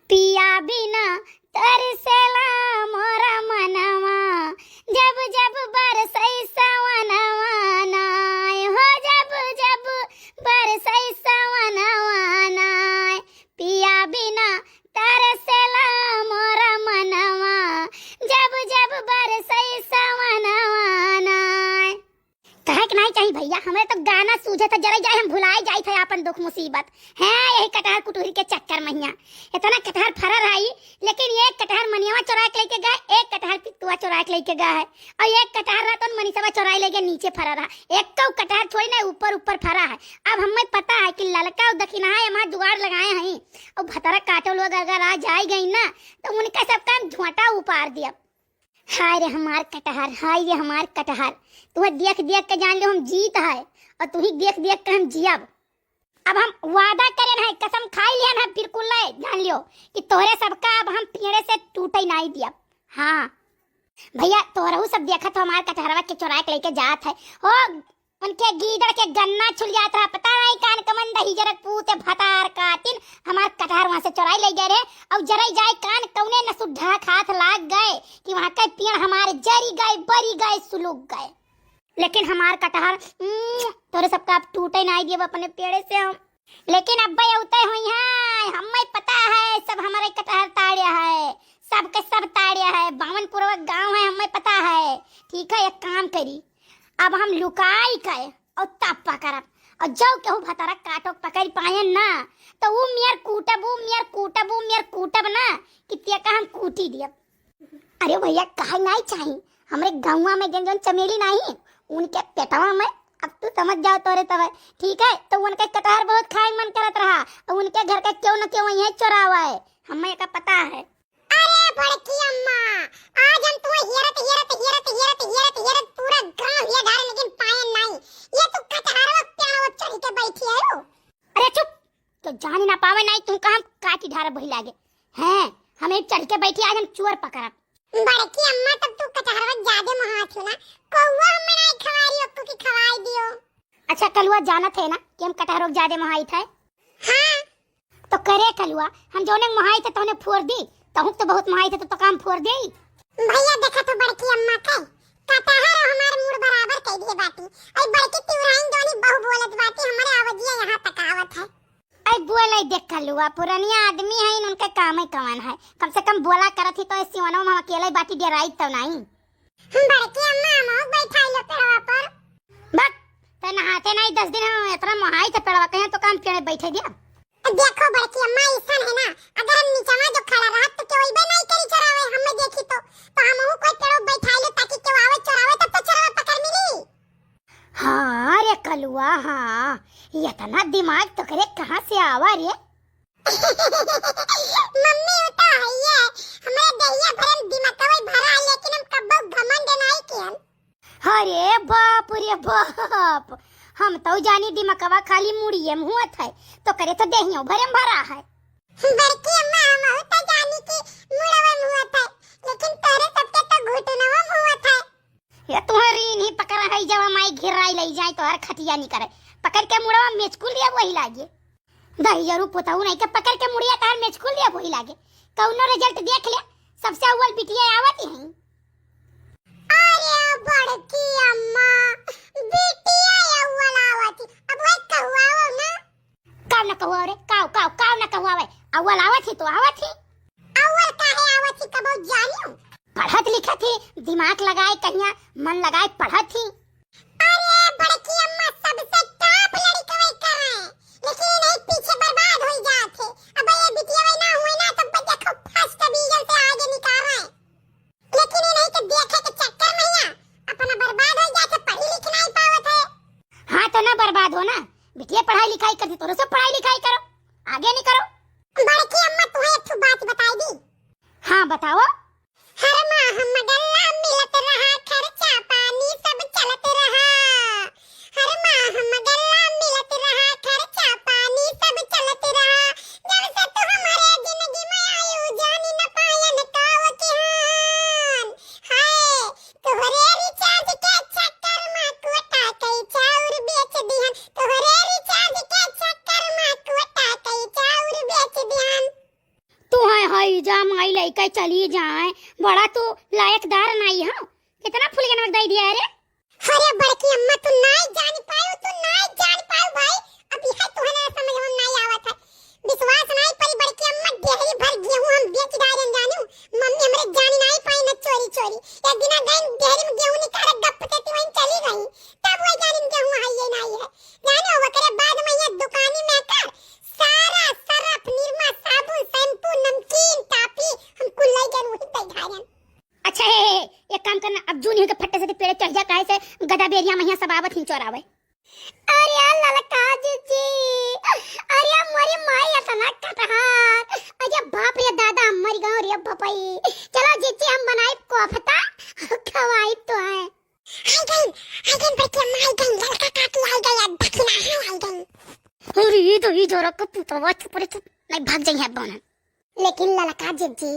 पिया बिना तरसेला मोरा मनवा, जब जब बरसई सवनवा नाय हो, जब जब बरसई सवनवा नाय। पिया बिना तरसेला मोरा मनवा, जब जब बरसई सवनवा नाय। कहे कि नहीं चाहिए भैया, हमें तो गाना सूझे तो जरा जाए हम भुलाए जाए थे अपन दुख मुसीबत है। यही कटहर कुटुरी के चक्कर मैया इतना कटहर फरा रही, लेकिन एक कटहर मनियावा चुरा के लेके गए, एक कटहर पितुआ चुरा के लेके गया है, और एक कटहर रहा तो मनीषवा चुरा लेके नीचे फरा रहा। एक तो कटहर छोड़ी ना ऊपर ऊपर फरा है। अब हमें पता है कि ललका और दक्षिणा है हमारे जुगाड़ लगाए हैं, और भतरा काटो लोग अगर आ जाए गई ना तो उनका सब काम झोंटा उपार दिया। हाय रे हमार कटहर, हाय रे हमार कटहर, तुम्हें देख देख के जान लो हम जीत है, और तू ही देख देख के हम जियब। अब हम वादा करें है, कसम खाई लिया है, बिल्कुल नहीं जान लियो कि तोहरे सबका अब हम पेड़े से टूटे नहीं दिया। हाँ भैया तोहरा सब देखा तो हमार कटहरवा के चुरा के लेके जात है हो, उनके गीदड़ के गन्ना छुल जाता है, पता नहीं कान कमन दही जरक पूते भतार काटिन हमार कटहर वहां से चुराई ले गए रे। अब जराई जाए कान कौने न सुधा हाथ लाग गए कि वहां के पेड़ हमारे जरी गए, बरी गए, सुलग गए। लेकिन हमार कटहर तोरे सबका अब टूटे नहीं दिए अपने पेड़े से हम। लेकिन अब भाई उते हुई है, हमें पता है सब हमारे कटहर ताड़िया है, सब के सब ताड़िया है, बावनपुर गांव है, हमें पता है। ठीक है एक काम करी, अब हम लुकाई गए और तब पकड़ब, और जो केहू भतारा काटो पकड़ पाए ना तो वो मियर कूटब, वो मियर कूटब, वो मियर कूटब ना कि ते का हम कूटी दिया। अरे भैया कहे नहीं चाहिए, हमारे गाँव में जन जन चमेली नहीं उनके पेटवा में, अब तू समझ जाओ तोरे तब ठीक है। तो उनके कटहर बहुत खाए मन करत रहा, और उनके घर का क्यों न क्यों यही चुरावा है, हमें का पता है। अरे बड़की अम्मा, आज हम तुम्हें हेरत हेरत हेरत हेरत हेरत हेरत पूरा गांव ये धारे लेकिन पाए नहीं, ये तू कटहरवा प्यावा चढ़ के बैठी है रो। अरे चुप, तो जान ना पावे नहीं तुम कहां काटी धारा बही लागे हैं, हमें चढ़ के बैठी आज हम चोर पकड़ब। बड़की अम्मा तब तू कटहरवा ज्यादा महात हो ना, कौवा हमें नहीं खवारी ओक्को की खवाई दियो। अच्छा कलुआ जानत है ना कि हम कटहरों ज्यादा महाई थे। हां तो करे कलुआ, हम जोने महाई थे तोने फोड़ दी, तहु तो बहुत महाई थे तो काम फोड़ दे। भैया देखा तो बड़की अम्मा के कटहर हमार मुड़ बराबर कह दिए बाती, और बड़की तिवराइन दोनी बहु बोलत बाती, हमारे आवाजिया यहां तक आवत है। आई बोले देख कलुआ पुरानिया आदमी है, उनका काम ही कवन है, कम से कम बोला करत ही तो इस सिवनो में अकेले बाटी डराई तो नहीं। बड़की अम्मा हम बैठाई लो पेड़वा पर, बक त नहाते नहीं 10 दिन हम इतना महाई थे पेड़वा कहे तो काम पेड़े बैठे दिया। देखो बड़की अम्मा ऐसा है ना, अगर हम नीचे जो खड़ा रहा तो कोई भी नहीं करी चरावे, हमें देखी तो हम कोई पेड़ो बैठा लो ताकि केहू आवे चरावे तब तो चरावे पकड़ मिली। हां रे कलुआ हां, ये इतना दिमाग तो करे कहां से आवा रे। मम्मी उता है ये हमारे दहिया भरन दिमागवा भरा, लेकिन हम कब्बो घमंड नहीं कियन। अरे बाप रे बाप, हम तो जानी दिमागवा खाली मुड़िए हुआ था तो करे तो देहियो भरम भरा है। बड़की अम्मा हम तो जानी कि मुड़वा हुआ था, लेकिन तारे सबके तो घुटनवा हुआ था। ये तुम्हारी नहीं पकड़ है जब माई घिराई ले जाए तो हर खटिया नहीं करे, पकड़ के मुड़वा मेचकुल लिया वही लागे, दही जरूर पोताऊ नहीं के पकड़ के मुड़िया तार मेचकुल लिया वही लागे। कौनो रिजल्ट देख ले, सबसे अव्वल बिटिया आवती है। अरे बड़की अम्मा बिटिया अव्वल आवती, अब वही कहवाओ ना, काव ना कहवा रे, काव ना कहवा वे, अव्वल आवत ही तो आवत ही, अव्वल काहे आवत ही कबो जानियो, पढ़त लिखत ही, दिमाग लगाए कहिया मन लगाए पढ़त ही। अरे बड़की अम्मा सबसे टॉप लड़की वही कर रहे हैं, लेकिन नहीं पीछे बर्बाद हो जाते। अब ये बिटिया वही ना हुए ना तब देखो फर्स्ट डिवीजन से आगे निकाल रहे हैं, लेकिन नहीं तो देखे के चक्कर में या अपना बर्बाद हो जाते, पढ़ी लिख नहीं पावत है। हां तो ना बर्बाद हो ना, बिटिया पढ़ाई लिखाई करती तो सब पढ़ाई लिखाई करो, आगे नहीं करो। बड़की अम्मा तुम्हें एक बात बताई दी। हां बताओ। हर माह हम गल्ला मिलत रहा, खर्चा पानी सब चलत रहा, हर माह हम गल्ला मिलत रहा, खर्चा पानी सब चलत रहा, जब से तू हमारे जिंदगी में आयु जानी न पायन काव की हान, हाय तोहरे रिचार्ज के चक्कर में कोटा कई चाउर बेच दिहन, तोहरे रिचार्ज के चक्कर में कोटा कई चाउर बेच दिहन। तू है आई जा माई लइका चली जाए, बड़ा तो लायकदार नहीं है। कितना फूल के नमक दे दिया रे। अरे बड़की अम्मा तू नहीं जान पायो भाई, अभी है तू है समझ में नहीं आवत है। विश्वास नहीं पड़ी बड़की अम्मा, डेहरी भर गेहूं हम बेच डालन जानू, मम्मी हमरे जानी नहीं पाई न चोरी एक दिन गई डेहरी में गेहूं निकाल गप देती वहीं चली गई, तब वो जानी गेहूं है ये नहीं है जानो। वकरे बाद में ये दुकानी में कर सारा सरफ निरमा साबुन शैम्पू नमकीन टापी हम कुल लाई के वहीं पे घायन। अच्छा है एक काम करना, अब जून के फट्टे से पेड़ चढ़ जा, काहे से गदा बेरिया महिया सब आवत ही चोरावे। अरे ललका जी, अरे मोरी माई अतना कटहार, अरे बाप रे दादा मर गयो रे बपई। चलो जीजी हम बनाई कोफ्ता खवाई तो है। आई गई बच्चे माई गई, ललका काटी आई गई, दखना है आई गई। अरे तो ही जोरा का पुतवा चुपरे चुप नहीं भाग जाई है बन। लेकिन ललका जीजी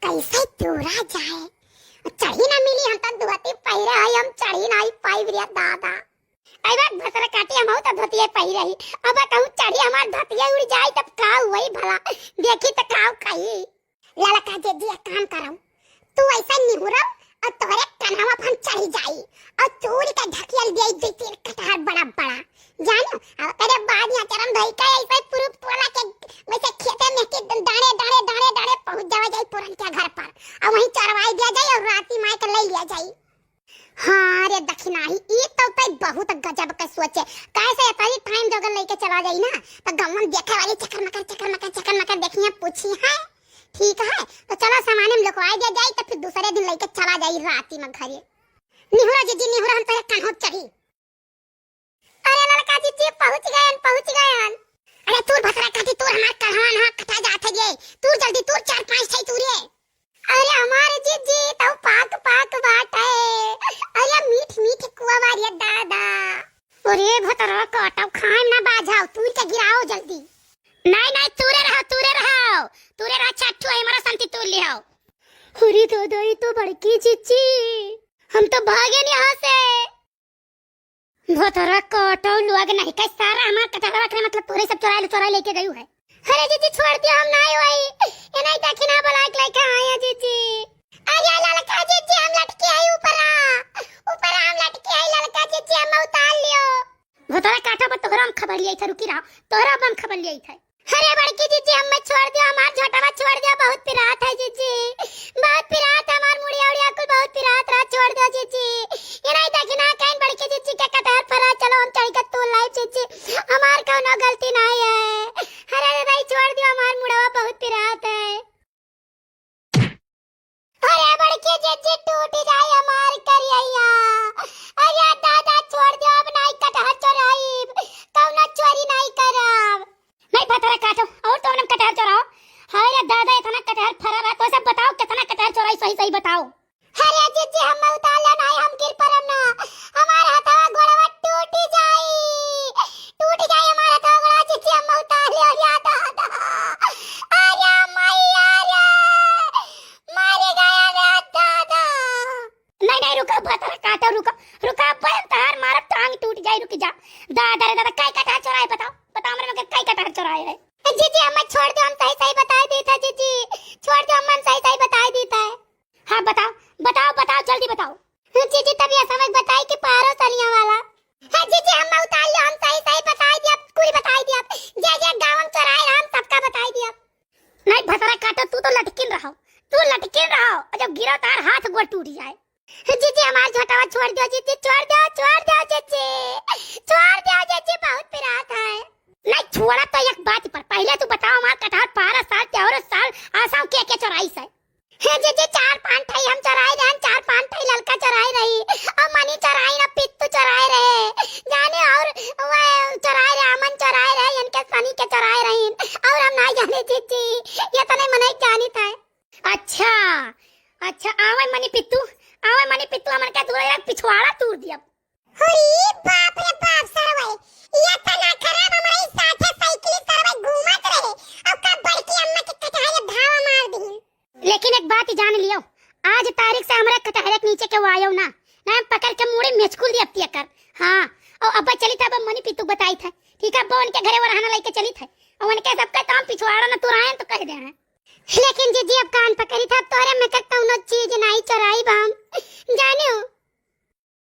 कैसे तोरा जाए, चढ़ी ना मिली हम तो दुहती पैरा है, हम चढ़ी नहीं पाई रे दादा। आई बात भसरा काटी हम तो धोतिए पही रही, अब कहूं चढ़ी हमार धोतिए उड़ जाए तब का वही भला देखी त काव कही। ललका जीजी एक काम करम, तू ऐसा निहुरम और तोरे कन्हवा हम चढ़ी जाई और चोरी का ढकियल दे देती कटहर बड़ा बड़ा जानो। अब करे बाद या चरम धई का ऐसा पूरा टोला के वैसे खेते में के दाने पहुंच जावे जाई पुरन के घर पर, और वहीं चरवाई दिया जाए और राती माई के ले लिया जाई। हाँ रे दक्षिणा ही ये तो बहुत गजब का सोचे, कैसे इतनी टाइम जगह लेके चला जाई ना तो गमन देखे वाली चक्कर मकर देखिए पूछी है ठीक है। तो चलो सामान हम लोग दिया जाए तो फिर दूसरे दिन लेके चला जाई राती में घरे। निहुरा जी निहुरा हम तो कहां चढ़ी। अरे लड़का जी पहुंच गए। अरे तू भसरा काटी तू हमार कढ़वा ना कटा जात है, तू जल्दी तू 4-5 छै तू रे। अरे हमारे जीजी तो पाक बाट है, अरे मीठ कुआ वाली दादा। अरे भतरा काटा खाए ना बाजाओ, तू के गिराओ जल्दी। नहीं तूरे रहो छट्टू है हमारा संती तू ले आओ। अरे दादा ये तो बड़की जीजी, हम तो भागे नहीं यहाँ से। भतरा काटा लोग नहीं कह सारा हमारा कटहरा रखने मतलब पूरे सब चुरा लेके गई है। अरे जीजी छोड़ दियो हम नहीं होई, ये नहीं दखिना बलाक लेके आया जीजी। अरे ललका जीजी हम लटके आई ऊपर हम लटके आई ललका जीजी हम उतार लियो। भतरा काटा पर तोहरा हम खबर लिया था, रुकी रहो तोहरा हम खबर लिया था। अरे बड़की जीजी हम मत छोड़ दियो, हमार झोटावा छोड़ दियो, बहुत पिरात है जीजी, बहुत पिरात हमार मुड़िया उड़िया कुल बहुत पिरात रहा, छोड़ दो जीजी। ये नहीं दखिना कहीं बड़की जीजी के कटहर फरा, चलो हम चढ़ के तोड़ लाई जीजी, हमार कोनो गलती नहीं है। अरे भाई छोड़ दियो हमार मुड़वा बहुत पिरात है। अरे बड़की जीजी टूट जाए हमार करिया, अरे दादा छोड़ दियो अब नहीं कटहर चोराई, कौना चोरी नहीं करब। नहीं भतरा काटो और तो हम कटहर चोराओ। हाय रे दादा इतना कटहर फरा रहा, तो सब बताओ कितना कटहर चोराई सही बताओ। अरे जीजी हम उतार ले नहीं, हम गिर परम ना, हमारा हथवा गोड़वा टूट जाई हमारा हथवा गोड़वा जीजी हम उतार ले। या दादा अरे मैया रे मारे गया रे दादा। नहीं रुको भतरा काटो, रुको पर तार मार टांग टूट जाए, रुक जा। दादा रे दादा काय कटहर चोराए बताओ मेरे में काय कटहर चोराए है। जीजी हम छोड़ दो, हम सही बता देता जीजी, छोड़ दो हम सही बता देता है। हाँ बताओ जल्दी बताओ। जीजी तभी समझ बताई कि पारो तलिया वाला है जीजी, हम उतार लियो, हम सही बता दिया, पूरी बता दिया, जे गांव में चोराए हम सबका बता दिया। नहीं भतरा काटो, तू लटकिन रहो, और जब गिरा तार हाथ गोड़ टूट जाए। जीजी हमार झोटावा छोड़ दो जीजी, छोड़ दो जीजी, बहुत पिरात है। नहीं छोड़ा तो एक बात पर, पहले तू बताओ हमार कटहर 12 साल और साल आसाम के चोराई से। जीजी 4-5 ठई हम चराए रहे, 4-5 ठई ललका चराए रही, और मनी चराई ना पित्तू चराए रहे जाने, और चराए रहे अमन चराए रहे, इनके सनी के चराए रही, और हम नहीं जाने जीजी, ये तो नहीं मने जानी था। अच्छा आवे मनी पित्तू हमन के दूर पिछवाड़ा तूर दिया। अरे बाप रे बाप सरवे, ये तो ना खराब हमारे साथे साइकिल सरवे घूमत रहे, और कब बड़की अम्मा के कटहरे धावा मार दी। लेकिन एक बात जान लियो, आज तारीख से हमरा कटहरे के नीचे के वायो ना हम पकड़ के मुड़े मेचकुल दी अपती कर। हां और अब चली था, अब मनी पित्तू बताई था ठीक है, अब उनके घरे वो रहना लेके चली था, और उनके सबका काम पिछवाड़ा ना तुराए तो कह दे हैं। लेकिन जीजी अब कान पकड़ी था तोरे में के कौनो चीज नहीं चराई बम।